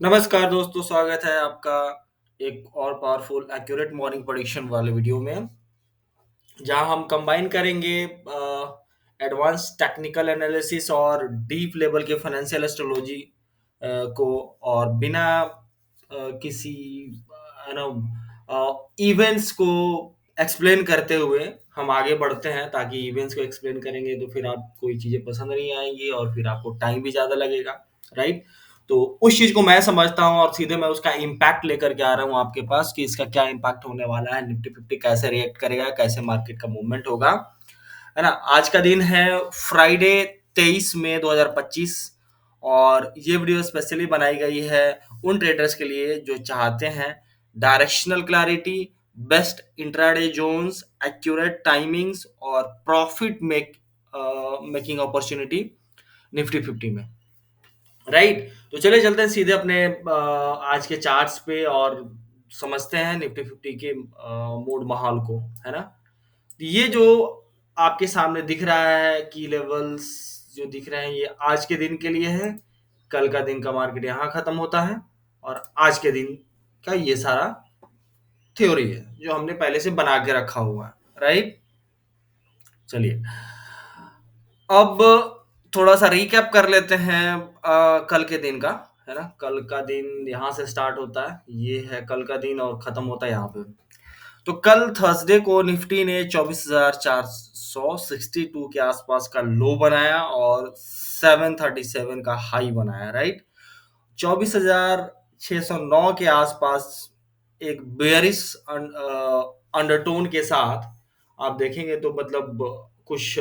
नमस्कार दोस्तों, स्वागत है आपका एक और पावरफुल एक्यूरेट मॉर्निंग प्रेडिक्शन वाले वीडियो में, जहां हम कंबाइन करेंगे एडवांस टेक्निकल एनालिसिस और डीप लेवल के फाइनेंशियल एस्ट्रोलॉजी को, और बिना किसी इवेंट्स को एक्सप्लेन करते हुए हम आगे बढ़ते हैं, ताकि इवेंट्स को एक्सप्लेन करेंगे तो फिर आप कोई चीज़ें पसंद नहीं आएंगी और फिर आपको टाइम भी ज़्यादा लगेगा, राइट? तो उस चीज़ को मैं समझता हूँ और सीधे मैं उसका इम्पैक्ट लेकर के आ रहा हूँ आपके पास कि इसका क्या इम्पैक्ट होने वाला है, निफ्टी फिफ्टी कैसे रिएक्ट करेगा, कैसे मार्केट का मूवमेंट होगा, है ना? आज का दिन है फ्राइडे 23 मई 2025, और ये वीडियो स्पेशली बनाई गई है उन ट्रेडर्स के लिए जो चाहते हैं directional clarity, best intraday zones, accurate timings और profit making opportunity Nifty fifty में, राइट? तो चलिए चलते हैं सीधे अपने आज के चार्ट्स पे और समझते हैं निफ्टी फिफ्टी के मूड माहौल को, है ना? ये जो आपके सामने दिख रहा है की लेवल्स जो दिख रहे हैं, ये आज के दिन के लिए है। कल का दिन का मार्केट यहाँ खत्म होता है, और आज के दिन का ये सारा थ्योरी है जो हमने पहले से बना के रखा हुआ है, राइट? चलिए, अब थोड़ा सा रिकैप कर लेते हैं कल के दिन का, है ना? कल का दिन यहाँ से स्टार्ट होता है, ये है कल का दिन, और खत्म होता है यहाँ पे। तो कल थर्सडे को निफ्टी ने 24,462 के आसपास का लो बनाया और 737 का हाई बनाया, राइट? 24,609 के आसपास एक बेयरिश अंडरटोन के साथ आप देखेंगे तो मतलब कुछ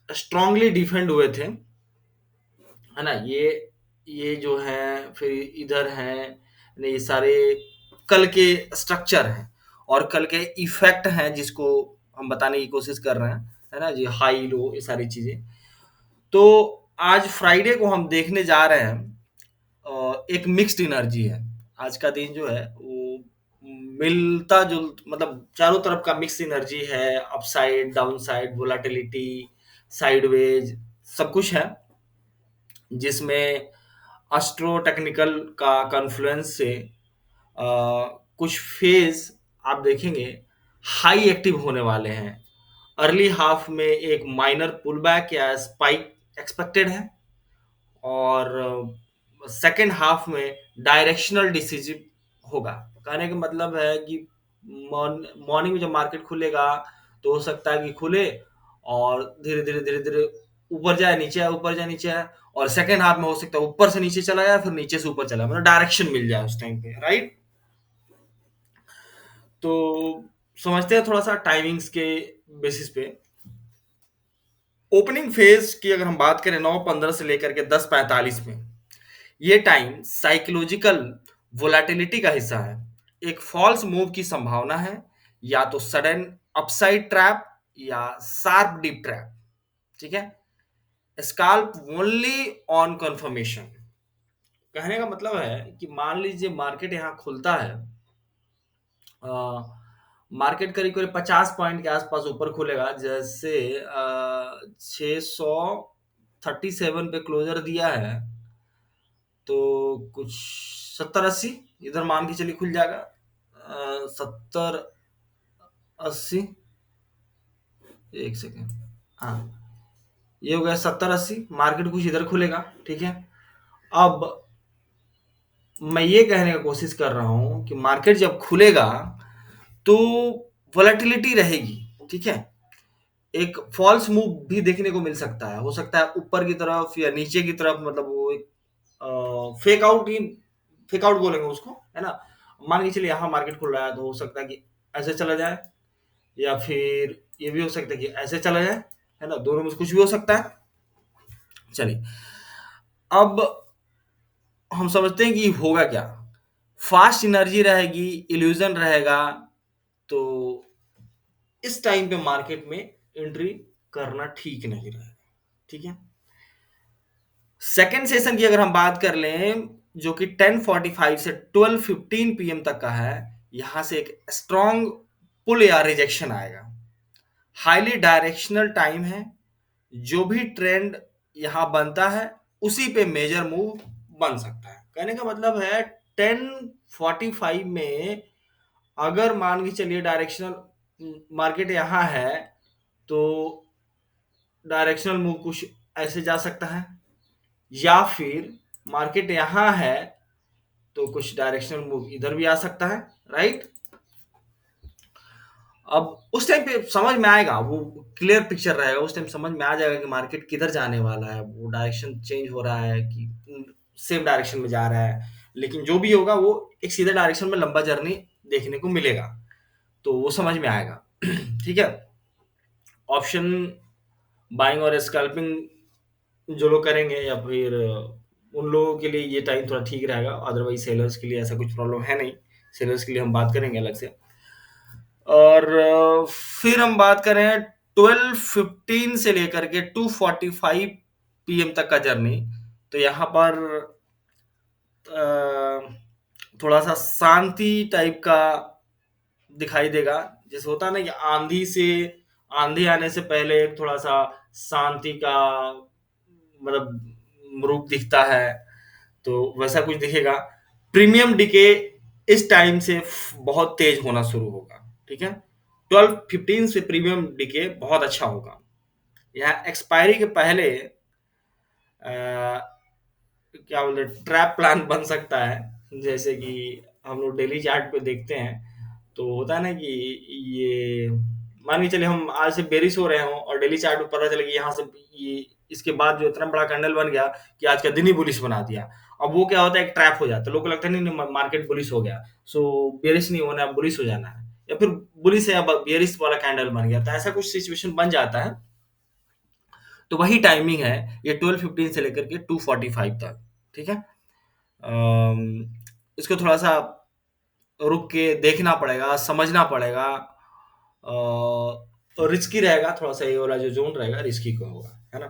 स्ट्रांगली डिफेंड हुए थे, है ना? ये जो है, फिर इधर है, ये सारे कल के स्ट्रक्चर हैं और कल के इफेक्ट हैं जिसको हम बताने की कोशिश कर रहे हैं, है ना जी? हाई लो, ये सारी चीजें। तो आज फ्राइडे को हम देखने जा रहे हैं एक मिक्स्ड एनर्जी है। आज का दिन जो है वो मिलता जुल मतलब चारों तरफ का मिक्स एनर्जी है, अपसाइड, डाउनसाइड, वोलाटिलिटी, साइडवेज, सब कुछ है, जिसमें एस्ट्रो टेक्निकल का कॉन्फ्लुएंस से कुछ फेज आप देखेंगे हाई एक्टिव होने वाले हैं। अर्ली हाफ में एक माइनर पुल बैक या स्पाइक एक्सपेक्टेड है, और सेकेंड हाफ में डायरेक्शनल डिसीजिव होगा। कहने का मतलब है कि मॉर्निंग में जब मार्केट खुलेगा तो हो सकता है कि खुले और धीरे धीरे धीरे धीरे ऊपर जाए नीचे आए, ऊपर जाए नीचे आए, और सेकेंड हाफ में हो सकता है ऊपर से नीचे चला जाए, फिर नीचे से ऊपर चला, मतलब डायरेक्शन मिल जाए उस टाइम पे, राइट? तो समझते हैं थोड़ा सा टाइमिंग्स के बेसिस पे। ओपनिंग फेज की अगर हम बात करें 9:15 से लेकर के 10:45 में, ये टाइम साइकोलॉजिकल वोलेटिलिटी का हिस्सा है। एक फॉल्स मूव की संभावना है, या तो सडन अपसाइड ट्रैप या शार्प डीप ट्रैप, ठीक है? Scalp only on confirmation. कहने का मतलब है कि मान लीजिए मार्केट यहाँ खुलता है, मार्केट करीब करीब 50 पॉइंट के आसपास ऊपर खुलेगा, जैसे 637 पे क्लोजर दिया है, तो कुछ 70-80 इधर मान के चलिए खुल जाएगा। 70-80, एक सेकेंड, हाँ, ये हो गया 70-80, मार्केट कुछ इधर खुलेगा, ठीक है? अब मैं ये कहने की कोशिश कर रहा हूं कि मार्केट जब खुलेगा तो वोलेटिलिटी रहेगी, ठीक है? एक फॉल्स मूव भी देखने को मिल सकता है, हो सकता है ऊपर की तरफ या नीचे की तरफ, मतलब वो एक फेक आउट ही, फेक आउट बोलेंगे उसको, है ना? मान के चलिए यहाँ मार्केट खुल रहा है तो हो सकता है कि ऐसे चला जाए, या फिर ये भी हो सकता है कि ऐसे चला जाए, है ना? दोनों में से कुछ भी हो सकता है। चलिए, अब हम समझते हैं कि होगा क्या। फास्ट एनर्जी रहेगी, इल्यूजन रहेगा, तो इस टाइम पे मार्केट में एंट्री करना ठीक नहीं रहेगा, ठीक है? सेकेंड सेशन की अगर हम बात कर लें, जो कि 10:45 से 12:15 पीएम तक का है, यहां से एक स्ट्रॉन्ग पुल या रिजेक्शन आएगा। हाईली डायरेक्शनल टाइम है, जो भी ट्रेंड यहां बनता है उसी पे मेजर मूव बन सकता है। कहने का मतलब है 10:45 में अगर मान के चलिए डायरेक्शनल मार्केट यहाँ है, तो डायरेक्शनल मूव कुछ ऐसे जा सकता है, या फिर मार्केट यहाँ है तो कुछ डायरेक्शनल मूव इधर भी आ सकता है, राइट। अब उस टाइम पे समझ में आएगा, वो क्लियर पिक्चर रहेगा, उस टाइम समझ में आ जाएगा कि मार्केट किधर जाने वाला है, वो डायरेक्शन चेंज हो रहा है कि सेम डायरेक्शन में जा रहा है। लेकिन जो भी होगा वो एक सीधे डायरेक्शन में लंबा जर्नी देखने को मिलेगा, तो वो समझ में आएगा। ठीक है। ऑप्शन बाइंग और स्कैल्पिंग जो लोग करेंगे, या फिर उन लोगों के लिए ये टाइम थोड़ा ठीक रहेगा, अदरवाइज सेलर्स के लिए ऐसा कुछ प्रॉब्लम है नहीं। सेलर्स के लिए हम बात करेंगे अलग से। और फिर हम बात करें 12:15 से लेकर के 2:45 पीएम तक का जर्नी, तो यहाँ पर थोड़ा सा शांति टाइप का दिखाई देगा। जैसे होता है ना कि आंधी आने से पहले एक थोड़ा सा शांति का मतलब रूप दिखता है, तो वैसा कुछ दिखेगा। प्रीमियम डिके इस टाइम से बहुत तेज होना शुरू होगा, ठीक है। 12:15 से प्रीमियम डिके बहुत अच्छा होगा। यहाँ एक्सपायरी के पहले क्या बोलते हैं, ट्रैप प्लान बन सकता है। जैसे कि हम लोग डेली चार्ट पे देखते हैं, तो होता है ना कि ये मान के चलिए हम आज से बेरिश हो रहे हो और डेली चार्ट में पता चले कि यहाँ से ये इसके बाद जो इतना बड़ा कैंडल बन गया कि आज का दिन ही बुलिश बना दिया। अब वो क्या होता है, एक ट्रैप हो जाता है, लोगों को लगता है नहीं नहीं मार्केट बुलिश हो गया, सो बेरिश नहीं होना है, बुलिश हो जाना है, या फिर बुलिश है या बेरिश वाला कैंडल बन गया, तो ऐसा कुछ सिचुएशन बन जाता है। तो वही टाइमिंग है ये 12:15 से लेकर के 2:45 तक, ठीक है। इसको थोड़ा सा रुक के देखना पड़ेगा, समझना पड़ेगा। और रिस्की रहेगा थोड़ा सा, ये वाला जो जोन रहेगा रिस्की को होगा, है ना।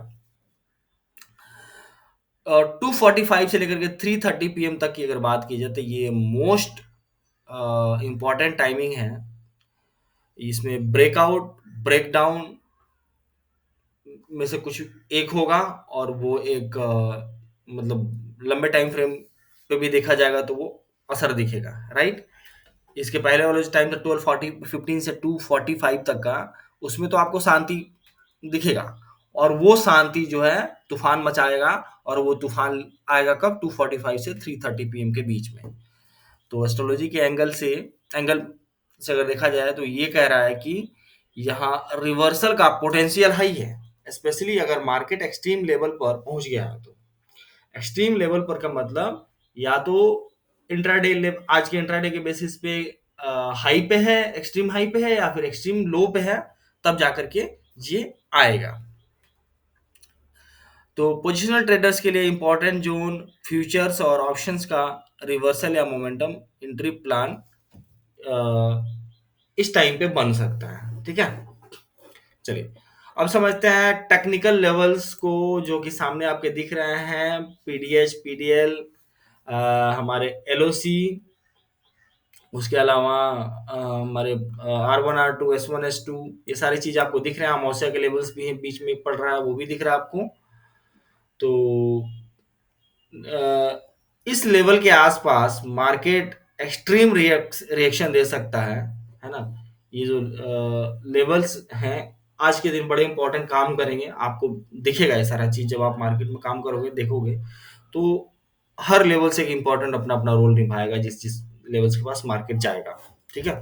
और 2:45 से लेकर के 3:30 पीएम तक की अगर बात की जाए, तो ये मोस्ट इम्पॉर्टेंट टाइमिंग है। इसमें ब्रेकआउट ब्रेकडाउन में से कुछ एक होगा, और वो एक मतलब लंबे टाइम फ्रेम पे भी देखा जाएगा तो वो असर दिखेगा, राइट। इसके पहले वाला जो टाइम था 12:15 से 2:45 तक का, उसमें तो आपको शांति दिखेगा, और वो शांति जो है तूफान मचाएगा, और वो तूफान आएगा कब, 2:45 से 3:30 पीएम के बीच में। तो एस्ट्रोलॉजी के एंगल से अगर देखा जाए तो ये कह रहा है कि यहाँ रिवर्सल का पोटेंशियल हाई है, स्पेशली अगर मार्केट एक्सट्रीम लेवल पर पहुंच गया है। तो एक्सट्रीम लेवल पर का मतलब या तो इंट्राडे आज के इंट्राडे के बेसिस पे हाई पे है, एक्सट्रीम हाई पे है, या फिर एक्सट्रीम लो पे है, तब जाकर के ये आएगा। तो पोजिशनल ट्रेडर्स के लिए इंपॉर्टेंट जोन फ्यूचर्स और ऑप्शंस का रिवर्सल या मोमेंटम एंट्री प्लान इस टाइम पे बन सकता है, ठीक है। चलिए अब समझते हैं टेक्निकल लेवल्स को, जो कि सामने आपके दिख रहे हैं, पीडीएच पीडीएल, हमारे एलओसी, उसके अलावा हमारे R1 R2 S1 S2, ये सारी चीज आपको दिख रहे हैं। अमावस्या के लेवल्स भी हैं, बीच में पड़ रहा है वो भी दिख रहा है आपको। तो इस लेवल के आसपास मार्केट एक्सट्रीम रिएक्शन दे सकता है ना। ये जो लेवल्स हैं आज के दिन बड़े इंपॉर्टेंट काम करेंगे, आपको दिखेगा ये सारा चीज जब आप मार्केट में काम करोगे, देखोगे तो हर लेवल से एक इंपॉर्टेंट अपना अपना रोल निभाएगा, जिस जिस लेवल्स के पास मार्केट जाएगा, ठीक है।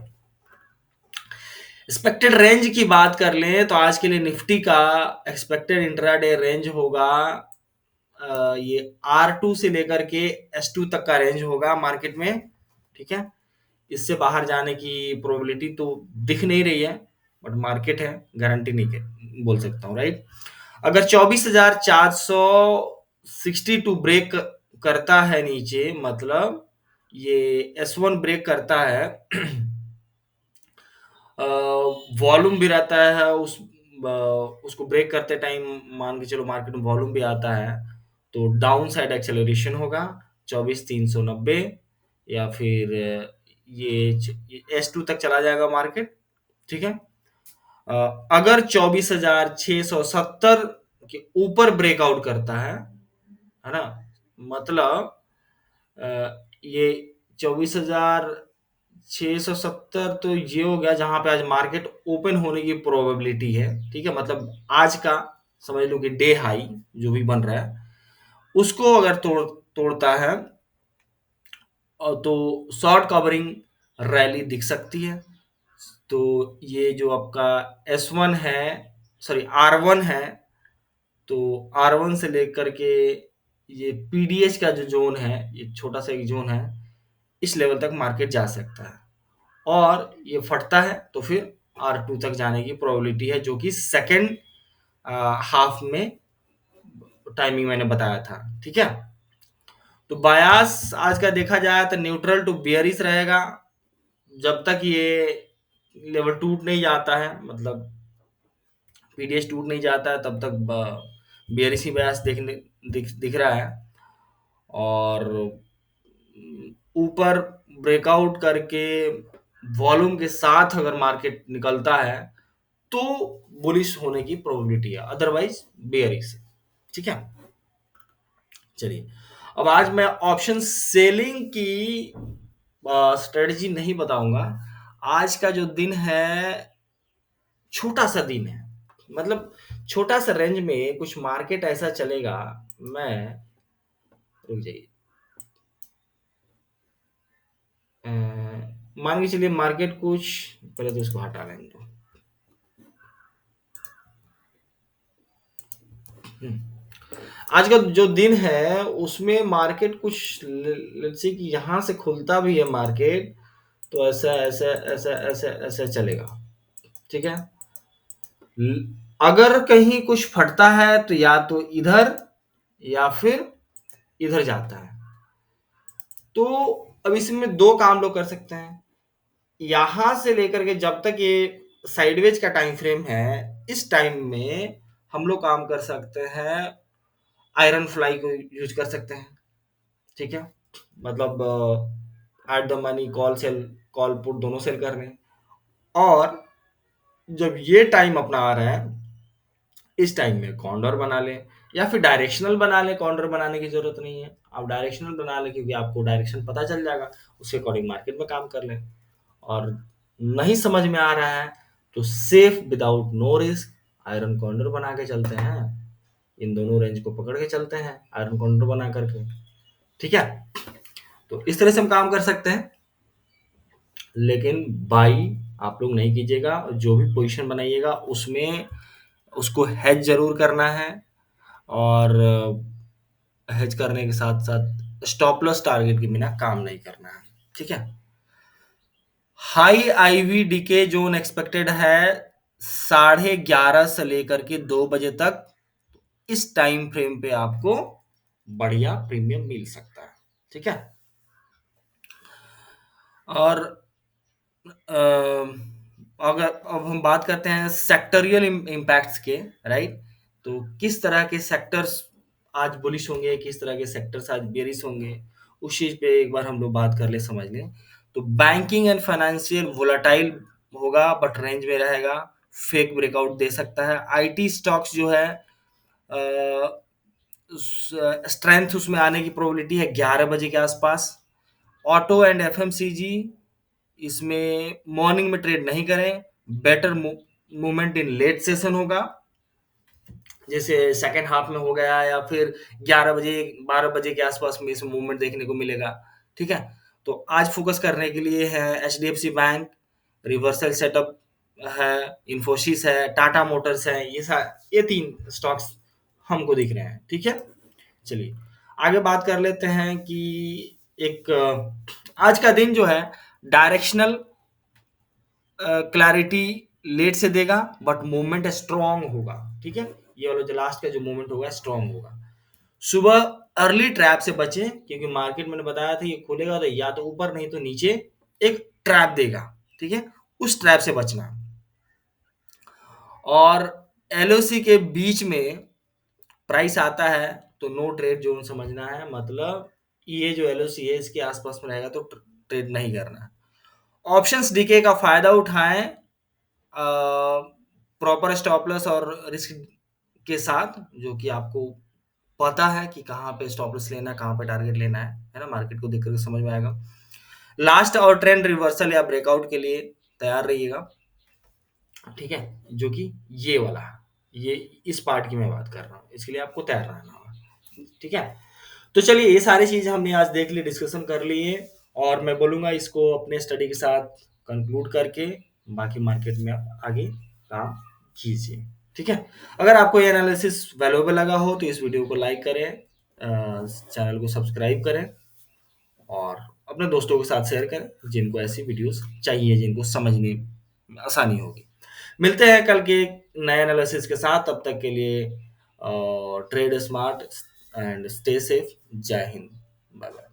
एक्सपेक्टेड रेंज की बात कर लें तो आज के लिए निफ्टी का एक्सपेक्टेड इंट्राडे रेंज होगा ये R2 से लेकर के S2 तक का रेंज होगा मार्केट में, ठीक है। इससे बाहर जाने की प्रोबेबिलिटी तो दिख नहीं रही है, बट मार्केट है, गारंटी नहीं बोल सकता हूँ, राइट। अगर 24,462 ब्रेक करता है नीचे, मतलब ये S1 ब्रेक करता है, वॉल्यूम भी रहता है उसको ब्रेक करते टाइम, मान के चलो मार्केट में वॉल्यूम भी आता है, तो डाउन साइड एक्सेलरेशन होगा 24,390, या फिर ये S2 तक चला जाएगा मार्केट, ठीक है। अगर 24,670 के ऊपर ब्रेकआउट करता है ना, मतलब ये 24,670 तो ये हो गया जहां पे आज मार्केट ओपन होने की प्रोबेबिलिटी है। ठीक है, मतलब आज का समझ लो कि डे हाई जो भी बन रहा है उसको अगर तोड़ता है तो शॉर्ट कवरिंग रैली दिख सकती है। तो ये जो आपका S1 है, सॉरी R1 है, तो R1 से लेकर के ये PDH का जो जोन है, ये छोटा सा एक जोन है, इस लेवल तक मार्केट जा सकता है और ये फटता है तो फिर R2 तक जाने की प्रोबेबिलिटी है, जो कि सेकेंड हाफ में टाइमिंग मैंने बताया था। ठीक है, तो बायास आज का देखा जाए तो न्यूट्रल टू बियरिश रहेगा जब तक ये लेवल टूट नहीं जाता है, मतलब पीडीएस टूट नहीं जाता है तब तक बियरिश ही बयास दिख रहा है। और ऊपर ब्रेकआउट करके वॉल्यूम के साथ अगर मार्केट निकलता है तो बुलिश होने की प्रोबेबिलिटी है, अदरवाइज बेयरिश। ठीक है, चलिए अब आज मैं ऑप्शन सेलिंग की स्ट्रेटजी नहीं बताऊंगा। आज का जो दिन है छोटा सा दिन है, मतलब छोटा सा रेंज में कुछ मार्केट ऐसा चलेगा। मैं रुक जाइए, अ, मान के चलिए मार्केट कुछ, पहले तो इसको हटा लेंगे तो आज का जो दिन है उसमें मार्केट कुछ लेट्स से कि यहाँ से खुलता भी है मार्केट तो ऐसा ऐसा ऐसा ऐसा ऐसा चलेगा। ठीक है, अगर कहीं कुछ फटता है तो या तो इधर या फिर इधर जाता है। तो अब इसमें दो काम लोग कर सकते हैं, यहां से लेकर के जब तक ये साइडवेज का टाइम फ्रेम है, इस टाइम में हम लोग काम कर सकते हैं, आयरन फ्लाई को यूज कर सकते हैं। ठीक है, मतलब at the money call sell, call put दोनों सेल कर रहे हैं। और जब ये टाइम अपना आ रहा है, इस टाइम में कॉन्डोर बना लें या फिर डायरेक्शनल बना लें। कॉन्डोर बनाने की जरूरत नहीं है, आप डायरेक्शनल बना लें क्योंकि आपको डायरेक्शन पता चल जाएगा, उसके अकॉर्डिंग मार्केट में काम कर लें। और नहीं समझ में आ रहा है तो safe without no risk iron condor बना के चलते हैं, इन दोनों रेंज को पकड़ के चलते हैं आयरन कॉन्डोर बना करके। ठीक है, तो इस तरह से हम काम कर सकते हैं, लेकिन बाई आप लोग नहीं कीजिएगा। जो भी पोजीशन बनाइएगा उसमें उसको हेज जरूर करना है, और हेज करने के साथ साथ स्टॉप लॉस टारगेट के बिना काम नहीं करना है। ठीक है, high IV decay zone expected है 11:30 से लेकर के 2 बजे तक। इस टाइम फ्रेम पे आपको बढ़िया प्रीमियम मिल सकता है। ठीक है, और अगर अब हम बात करते हैं सेक्टरियल इम्पैक्ट्स के, राइट, तो किस तरह के सेक्टर्स आज बुलिश होंगे, किस तरह के सेक्टर्स आज बेरिश होंगे, उस चीज पे एक बार हम लोग बात कर ले, समझ लें। तो बैंकिंग एंड फाइनेंशियल वोलाटाइल होगा बट रेंज में रहेगा, फेक ब्रेकआउट दे सकता है। आईटी स्टॉक्स जो है स्ट्रेंथ उसमें आने की प्रोबेबिलिटी है 11 बजे के आसपास। ऑटो एंड एफएमसीजी इसमें मॉर्निंग में ट्रेड नहीं करें, better movement in late session होगा, जैसे सेकेंड हाफ में हो गया या फिर 11 बजे 12 बजे के आसपास में इसमें मूवमेंट देखने को मिलेगा। ठीक है, तो आज फोकस करने के लिए है HDFC बैंक, रिवर्सल सेटअप है, इन्फोसिस है, टाटा मोटर्स है, ये तीन स्टॉक्स हमको दिख रहे हैं। ठीक है, चलिए आगे बात कर लेते हैं कि एक आज का दिन जो है डायरेक्शनल क्लैरिटी लेट से देगा बट मूवमेंट स्ट्रांग होगा। ठीक है, ये वाला जो लास्ट का जो मूवमेंट होगा स्ट्रांग होगा। सुबह अर्ली ट्रैप से बचें क्योंकि मार्केट मैंने बताया था ये खुलेगा तो या तो ऊपर नहीं तो नीचे एक ट्रैप देगा। ठीक है, उस ट्रैप से बचना। और एलओसी के बीच में प्राइस आता है तो नो ट्रेड जोन समझना है, मतलब ये जो एलओसी है इसके आसपास में रहेगा तो ट्रेड नहीं करना है। ऑप्शंस डीके का फायदा उठाएं प्रॉपर स्टॉप लॉस और रिस्क के साथ, जो कि आपको पता है कि कहाँ पे स्टॉप लॉस लेना है, कहाँ पे टारगेट लेना है ना? मार्केट को देख कर के समझ में आएगा। लास्ट और ट्रेंड रिवर्सल या ब्रेकआउट के लिए तैयार रहिएगा, ठीक है? जो कि ये वाला है, ये इस पार्ट की मैं बात कर रहा हूँ, इसके लिए आपको तैयार रहना होगा, ठीक है? तो चलिए ये सारी चीज़ हमने आज देख ली, डिस्कशन कर लिए और मैं बोलूँगा इसको अपने स्टडी के साथ कंक्लूड करके बाकी मार्केट में आप आगे काम कीजिए, ठीक है? अगर आपको ये एनालिसिस वैल्यूएबल लगा हो तो इस वीडियो को लाइक करें, चैनल को सब्सक्राइब करें और अपने दोस्तों के साथ शेयर करें जिनको ऐसी वीडियोस चाहिए, जिनको समझने में आसानी होगी। मिलते हैं कल के एक नए एनालिसिस के साथ, तब तक के लिए trade smart and stay safe. जय हिंद, बाय बाय।